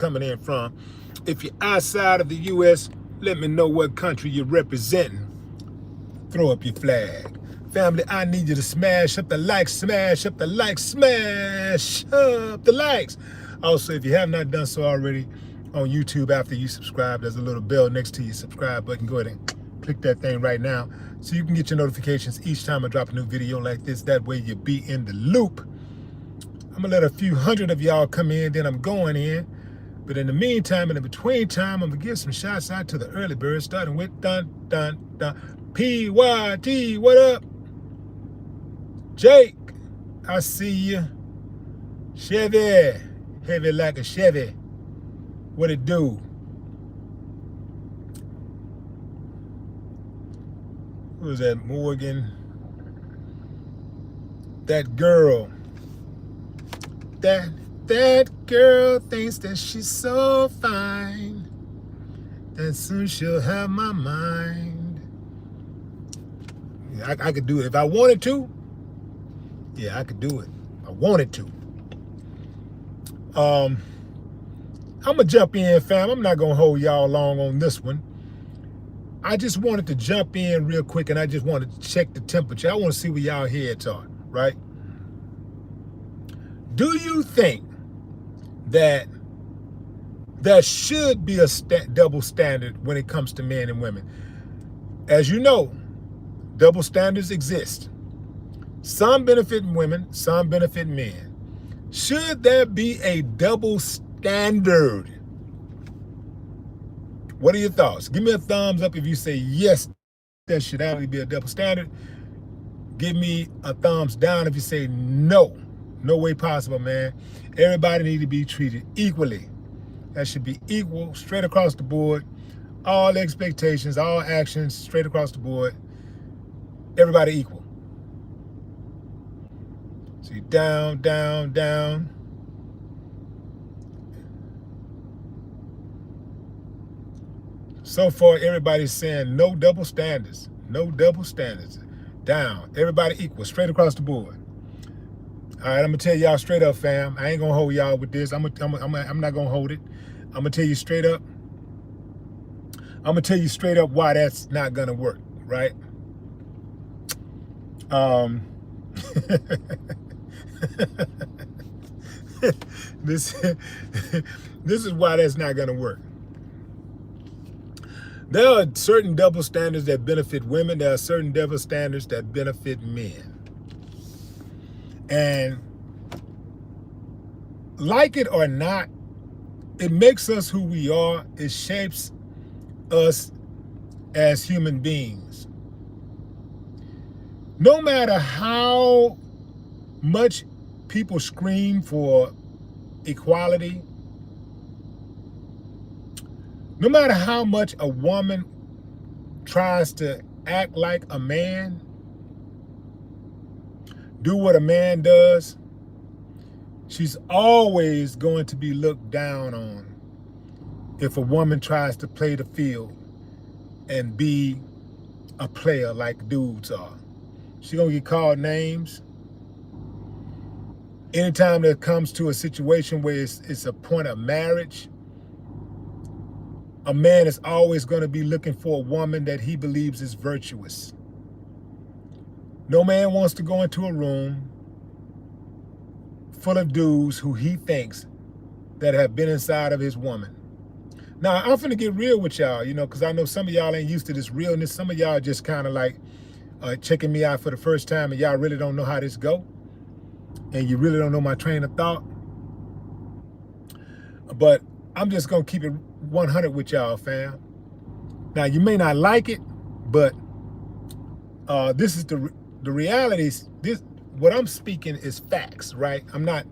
coming in from. If you're outside of the U.S., let me know what country you're representing. Throw up your flag. Family, I need you to smash up the likes, smash up the likes, smash up the likes. Also, if you have not done so already on YouTube after you subscribe, there's a little bell next to your subscribe button. Go ahead and click that thing right now so you can get your notifications each time I drop a new video like this. That way you'll be in the loop. I'm going to let a few hundred of y'all come in, then I'm going in. But in the meantime, in the between time, I'm going to give some shots out to the early birds, starting with dun, dun, dun. PYT, what up? Jake, I see you. Chevy, heavy like a Chevy. What it do? Who was that? Morgan. That girl. That girl thinks that she's so fine. That soon she'll have my mind. Yeah, I could do it if I wanted to. Yeah, I could do it. I wanted to. I'm gonna jump in, fam. I'm not gonna hold y'all long on this one. I just wanted to jump in real quick, and I just wanted to check the temperature. I want to see where y'all heads are, right? Do you think that there should be a double standard when it comes to men and women? As you know, double standards exist. Some benefit women, some benefit men. Should there be a double standard? What are your thoughts? Give me a thumbs up if you say yes, there should actually be a double standard. Give me a thumbs down if you say no. No way possible, man. Everybody need to be treated equally. That should be equal, straight across the board. All expectations, all actions, straight across the board. Everybody equal. See, down, down, down. So far, everybody's saying no double standards. No double standards. Down. Everybody equal, straight across the board. All right, I'm gonna tell y'all straight up, fam. I ain't gonna hold y'all with this. I'm not gonna hold it. I'm gonna tell you straight up. I'm gonna tell you straight up why that's not gonna work, right? This is why that's not gonna work. There are certain double standards that benefit women. There are certain double standards that benefit men. And like it or not, it makes us who we are. It shapes us as human beings. No matter how much people scream for equality, no matter how much a woman tries to act like a man, do what a man does, she's always going to be looked down on if a woman tries to play the field and be a player like dudes are. She's gonna get called names. Anytime that comes to a situation where it's a point of marriage, a man is always going to be looking for a woman that he believes is virtuous. No man wants to go into a room full of dudes who he thinks that have been inside of his woman. Now, I'm finna get real with y'all, you know, because I know some of y'all ain't used to this realness. Some of y'all just kind of like checking me out for the first time, and y'all really don't know how this go. And you really don't know my train of thought. But I'm just going to keep it 100 with y'all, fam. Now, you may not like it, but this is the realities. What I'm speaking is facts, right? I'm not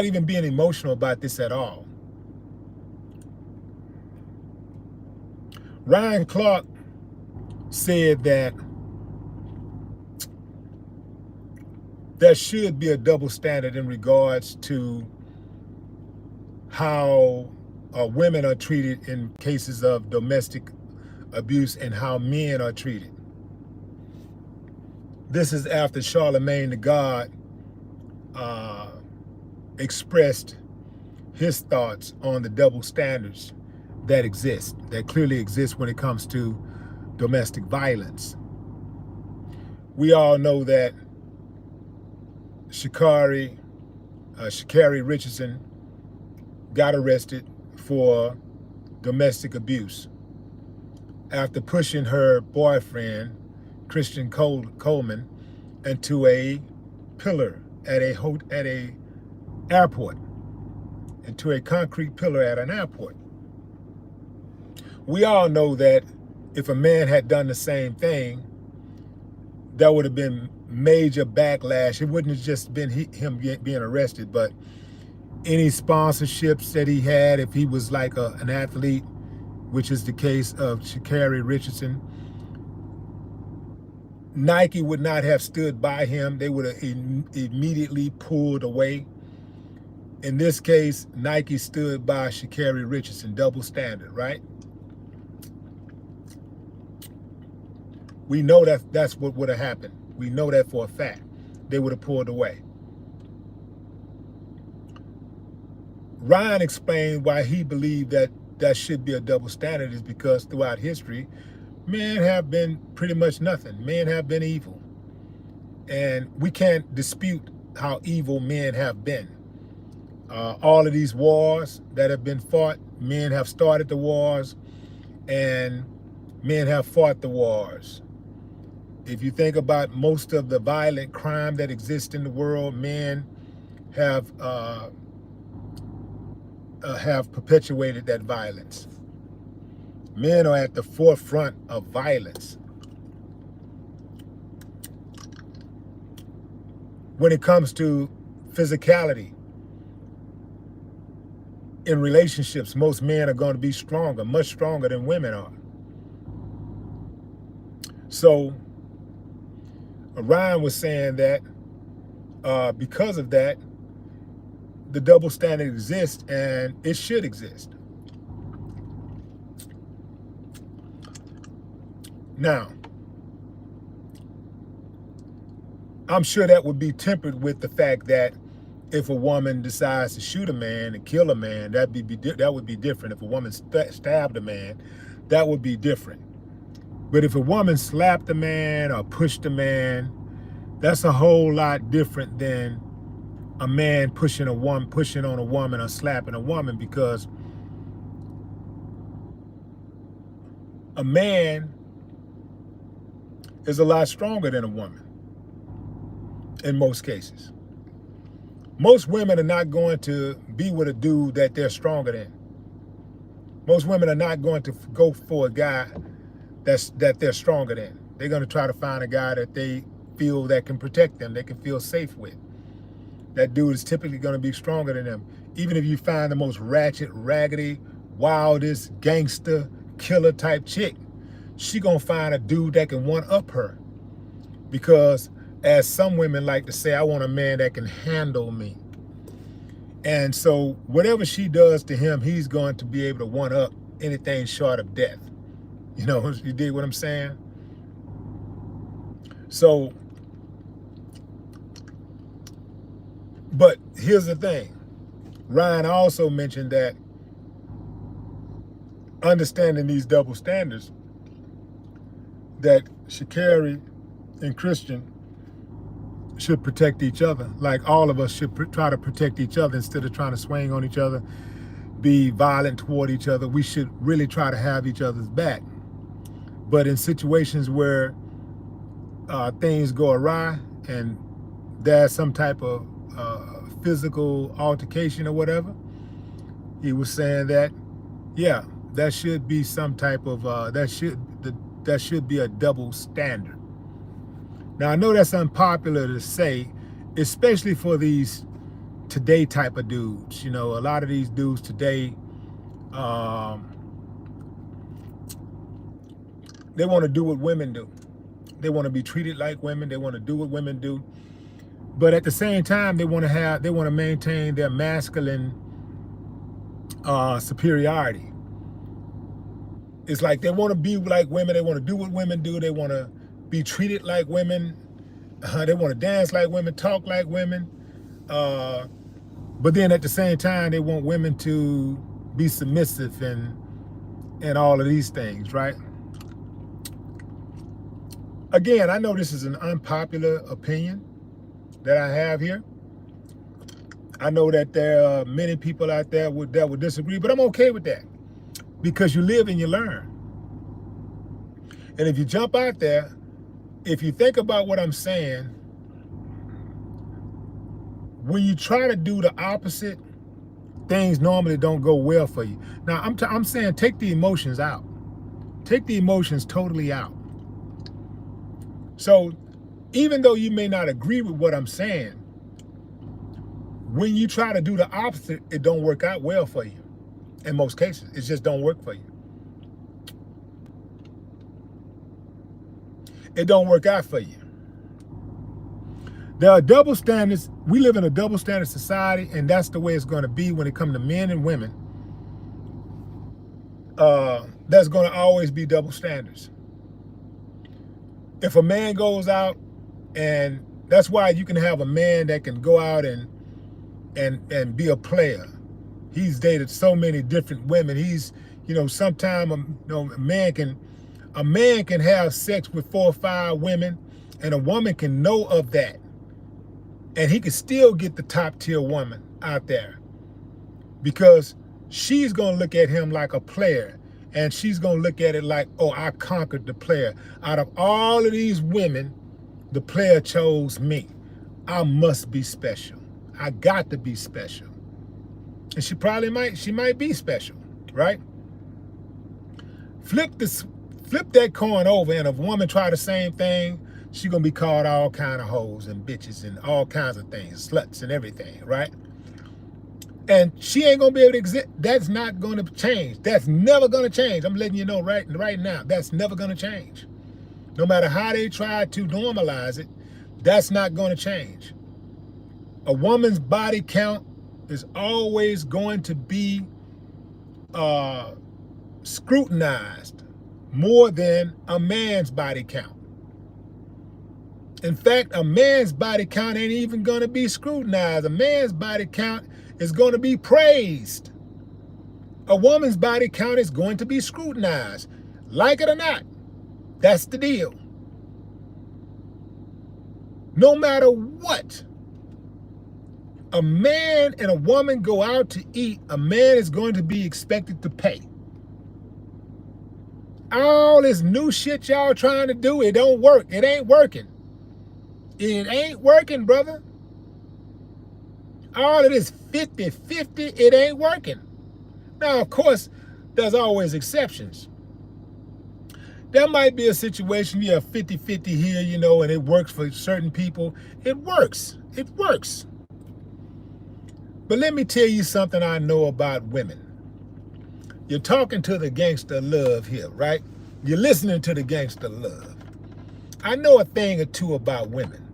even being emotional about this at all. Ryan Clark said that there should be a double standard in regards to how women are treated in cases of domestic abuse and how men are treated. This is after Charlemagne the God expressed his thoughts on the double standards that clearly exist when it comes to domestic violence. We all know that Sha'Carri Richardson got arrested for domestic abuse after pushing her boyfriend, Christian Coleman, into a pillar at a airport, into a concrete pillar at an airport. We all know that if a man had done the same thing, that would have been major backlash. It wouldn't have just been him being arrested, but any sponsorships that he had, if he was like an athlete, which is the case of Sha'Carri Richardson, Nike would not have stood by him. They would have immediately pulled away. In this case, Nike stood by Sha'Carri Richardson, double standard, right? We know that that's what would have happened. We know that for a fact. They would have pulled away. Ryan explained why he believed that that should be a double standard is because throughout history, men have been pretty much nothing. Men have been evil. And we can't dispute how evil men have been. All of these wars that have been fought, men have started the wars and men have fought the wars. If you think about most of the violent crime that exists in the world, men have perpetuated that violence. Men are at the forefront of violence. When it comes to physicality, in relationships, most men are going to be stronger, much stronger than women are. So Ryan was saying that because of that, the double standard exists and it should exist. Now, I'm sure that would be tempered with the fact that if a woman decides to shoot a man and kill a man, that would be different. If a woman stabbed a man, that would be different. But if a woman slapped a man or pushed a man, that's a whole lot different than a man pushing on a woman or slapping a woman, because a man is a lot stronger than a woman in most cases. Most women are not going to be with a dude that they're stronger than. Most women are not going to go for a guy that they're stronger than. They're going to try to find a guy that they feel that can protect them, they can feel safe with. That dude is typically going to be stronger than them. Even if you find the most ratchet, raggedy, wildest, gangster, killer type chick, she going to find a dude that can one-up her. Because as some women like to say, I want a man that can handle me. And so whatever she does to him, he's going to be able to one-up anything short of death. You know, you dig what I'm saying? So, but here's the thing. Ryan also mentioned that understanding these double standards, that Sha'Carri and Christian should protect each other. Like all of us should try to protect each other instead of trying to swing on each other, be violent toward each other. We should really try to have each other's back. But in situations where things go awry and there's some type of physical altercation or whatever, he was saying that, yeah, that should be some type of, that should be a double standard. Now, I know that's unpopular to say, especially for these today type of dudes. You know, a lot of these dudes today, they want to do what women do. They want to be treated like women. They want to do what women do. But at the same time, they want to maintain their masculine superiority. It's like they want to be like women. They want to do what women do. They want to be treated like women. They want to dance like women, talk like women. But then at the same time, they want women to be submissive and all of these things, right? Again, I know this is an unpopular opinion that I have here. I know that there are many people out there that would disagree, but I'm okay with that because you live and you learn. And if you jump out there, if you think about what I'm saying, when you try to do the opposite, things normally don't go well for you. Now, I'm saying take the emotions out. Take the emotions totally out. So even though you may not agree with what I'm saying, when you try to do the opposite, it don't work out well for you. In most cases, it just don't work for you. It don't work out for you. There are double standards. We live in a double standard society, and that's the way it's going to be when it comes to men and women. There's going to always be double standards. If a man goes out, and that's why you can have a man that can go out and be a player. He's dated so many different women. He's, sometimes a man can have sex with 4 or 5 women, and a woman can know of that. And he can still get the top tier woman out there because she's going to look at him like a player, and she's going to look at it like, oh, I conquered the player. Out of all of these women, the player chose me. I must be special. I got to be special. And she might be special, right? Flip that coin over, and if a woman try the same thing, she gonna be called all kind of hoes and bitches and all kinds of things, sluts and everything, right? And she ain't gonna be able to exist. That's not gonna change. That's never gonna change. I'm letting you know right now, that's never gonna change. No matter how they try to normalize it, that's not gonna change. A woman's body count is always going to be scrutinized more than a man's body count. In fact, a man's body count ain't even going to be scrutinized. A man's body count is going to be praised. A woman's body count is going to be scrutinized. Like it or not, that's the deal. No matter what, a man and a woman go out to eat, a man is going to be expected to pay. All this new shit y'all trying to do, it don't work. It ain't working. It ain't working, brother. All of this 50-50, it ain't working. Now, of course, there's always exceptions. There might be a situation, you have 50-50 here, and it works for certain people. It works. It works. But let me tell you something I know about women. You're talking to the gangster love here, right? You're listening to the gangster love. I know a thing or two about women.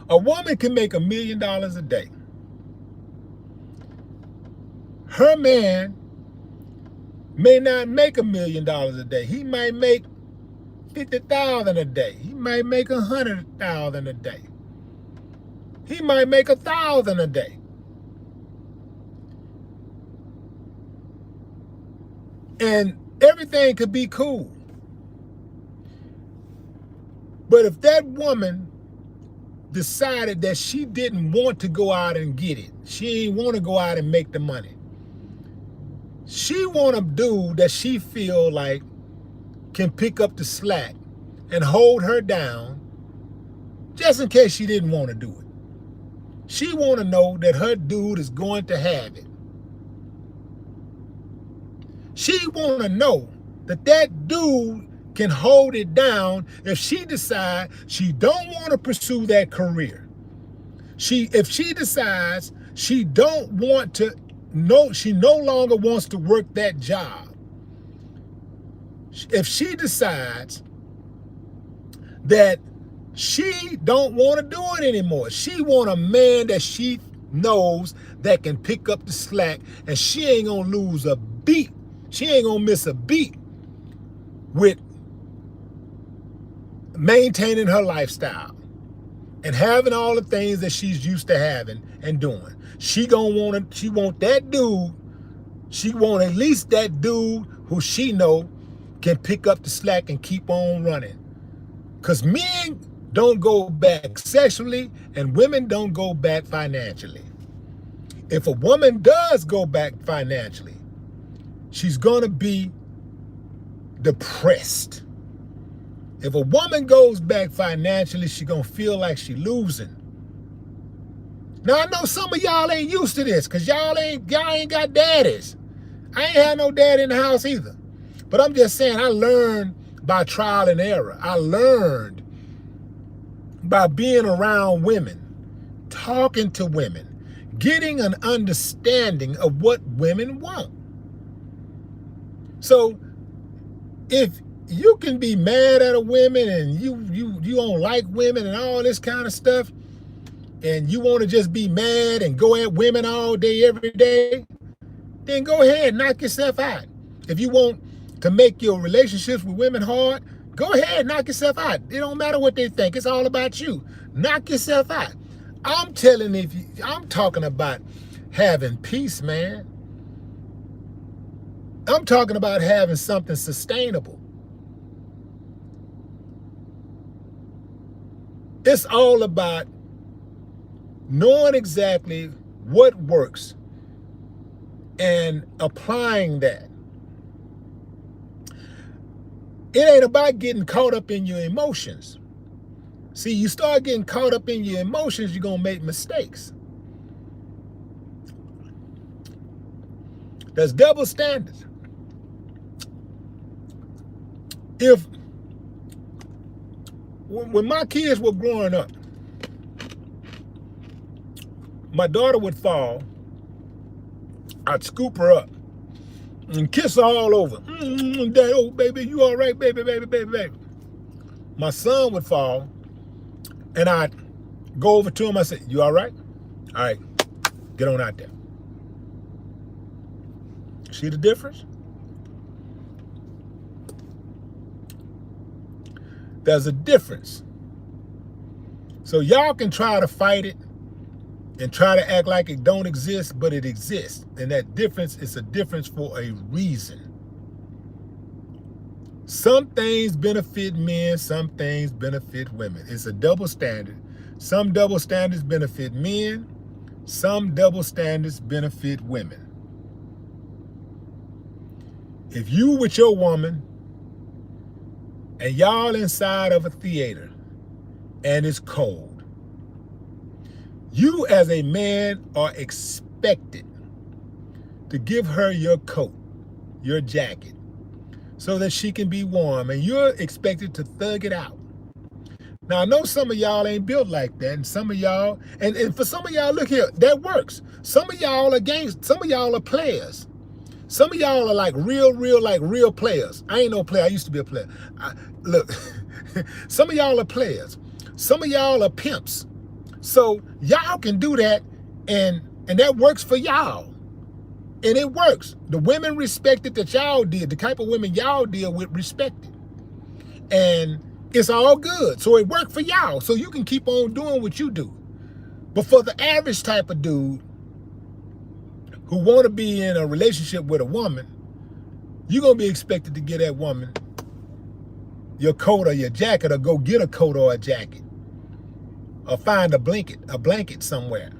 A woman can make $1 million a day. Her man may not make $1 million a day. He might make $50,000 a day. He might make $100,000 a day. He might make $1,000 a day. And everything could be cool. But if that woman decided that she didn't want to go out and get it, she didn't want to go out and make the money, she want a dude that she feel like can pick up the slack and hold her down just in case she didn't want to do it. She want to know that her dude is going to have it. She want to know that that dude can hold it down if she decide she don't want to pursue that career. If she decides she don't want to, she no longer wants to work that job. If she decides that she don't want to do it anymore, she want a man that she knows that can pick up the slack, and she ain't gonna lose a beat. She ain't gonna miss a beat with maintaining her lifestyle. and having all the things that she's used to having and doing. She want that dude. She want at least that dude who she know can pick up the slack and keep on running. Because men don't go back sexually and women don't go back financially. If a woman does go back financially, she's going to be depressed. If a woman goes back financially, she's going to feel like she's losing. Now, I know some of y'all ain't used to this because y'all ain't got daddies. I ain't had no dad in the house either. But I'm just saying, I learned by trial and error. I learned by being around women, talking to women, getting an understanding of what women want. So if you can be mad at a woman and you don't like women and all this kind of stuff, and you want to just be mad and go at women all day, every day, then go ahead, knock yourself out. If you want to make your relationships with women hard, go ahead, knock yourself out. It don't matter what they think. It's all about you. Knock yourself out. I'm talking about having peace, man. I'm talking about having something sustainable. It's all about knowing exactly what works and applying that. It ain't about getting caught up in your emotions. See, you start getting caught up in your emotions, you're going to make mistakes. There's double standards. When my kids were growing up, my daughter would fall, I'd scoop her up and kiss her all over. Dad, oh, baby, you all right, baby, baby, baby, baby. My son would fall, and I'd go over to him. I said, you all right? All right, get on out there. See the difference? There's a difference. So y'all can try to fight it and try to act like it don't exist, but it exists. And that difference is a difference for a reason. Some things benefit men, some things benefit women. It's a double standard. Some double standards benefit men, some double standards benefit women. If you with your woman and y'all inside of a theater and it's cold, you as a man are expected to give her your coat, your jacket, so that she can be warm, and you're expected to thug it out. Now, I know some of y'all ain't built like that, and some of y'all, and for some of y'all, look here, that works. Some of y'all are players. Some of y'all are like real players. I ain't no player, I used to be a player. Look, some of y'all are players. Some of y'all are pimps. So y'all can do that, and that works for y'all. And it works. The women respect it that y'all did. The type of women y'all deal with respect it. And it's all good. So it worked for y'all. So you can keep on doing what you do. But for the average type of dude who want to be in a relationship with a woman, you're going to be expected to get that woman your coat or your jacket, or go get a coat or a jacket, or find a blanket somewhere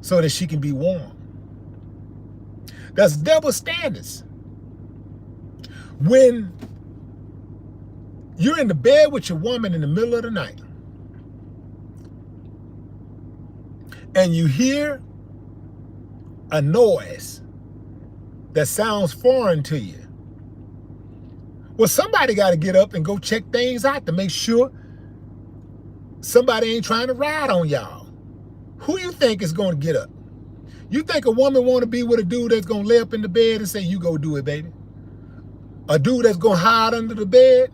so that she can be warm. That's double standards. When you're in the bed with your woman in the middle of the night and you hear a noise that sounds foreign to you, well, somebody got to get up and go check things out to make sure somebody ain't trying to ride on y'all. Who you think is going to get up? You think a woman want to be with a dude that's going to lay up in the bed and say, you go do it, baby? A dude that's going to hide under the bed?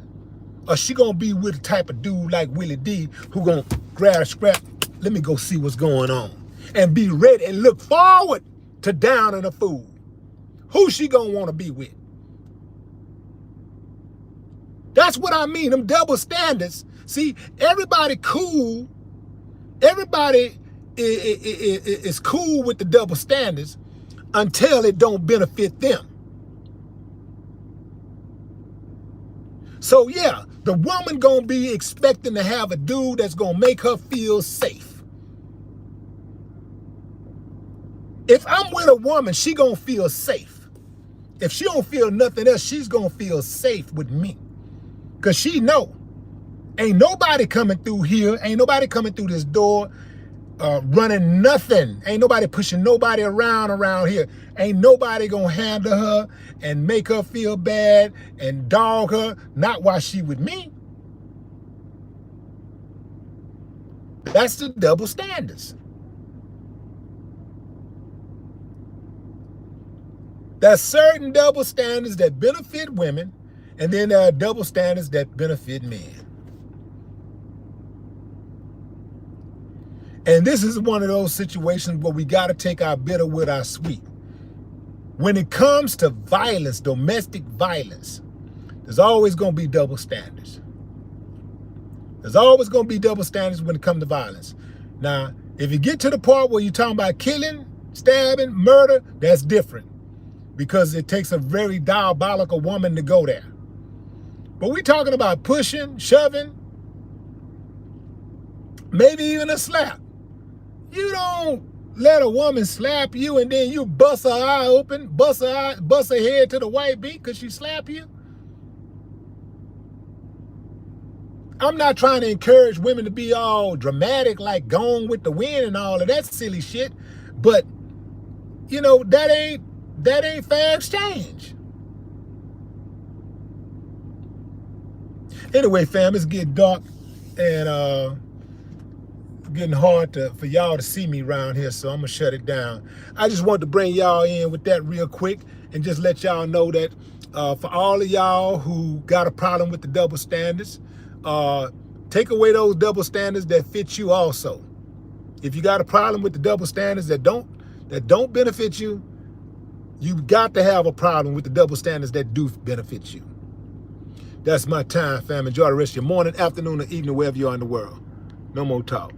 Or she going to be with a type of dude like Willie D who going to grab a scrap, let me go see what's going on, and be ready and look forward to downing a fool? Who she going to want to be with? That's what I mean, them double standards. See, everybody cool. Everybody is cool with the double standards until it don't benefit them. So yeah, the woman gonna be expecting to have a dude that's gonna make her feel safe. If I'm with a woman, she gonna feel safe. If she don't feel nothing else, she's gonna feel safe with me. Cause she know, ain't nobody coming through here, ain't nobody coming through this door running nothing. Ain't nobody pushing nobody around here. Ain't nobody gonna handle her and make her feel bad and dog her, not while she with me. That's the double standards. There's certain double standards that benefit women, and then there are double standards that benefit men. And this is one of those situations where we got to take our bitter with our sweet. When it comes to violence, domestic violence, there's always going to be double standards. There's always going to be double standards when it comes to violence. Now, if you get to the part where you're talking about killing, stabbing, murder, that's different, because it takes a very diabolical woman to go there. But we're talking about pushing, shoving, maybe even a slap. You don't let a woman slap you and then you bust her eye open, bust her head to the white beat because she slapped you. I'm not trying to encourage women to be all dramatic, like Gone with the Wind and all of that silly shit. But, you know, that ain't fair exchange. Anyway, fam, it's getting dark and getting hard for y'all to see me around here, so I'm gonna shut it down. I just wanted to bring y'all in with that real quick and just let y'all know that for all of y'all who got a problem with the double standards, take away those double standards that fit you also. If you got a problem with the double standards that don't benefit you, you got to have a problem with the double standards that do benefit you. That's my time, fam. Enjoy the rest of your morning, afternoon, or evening, wherever you are in the world. No more talk.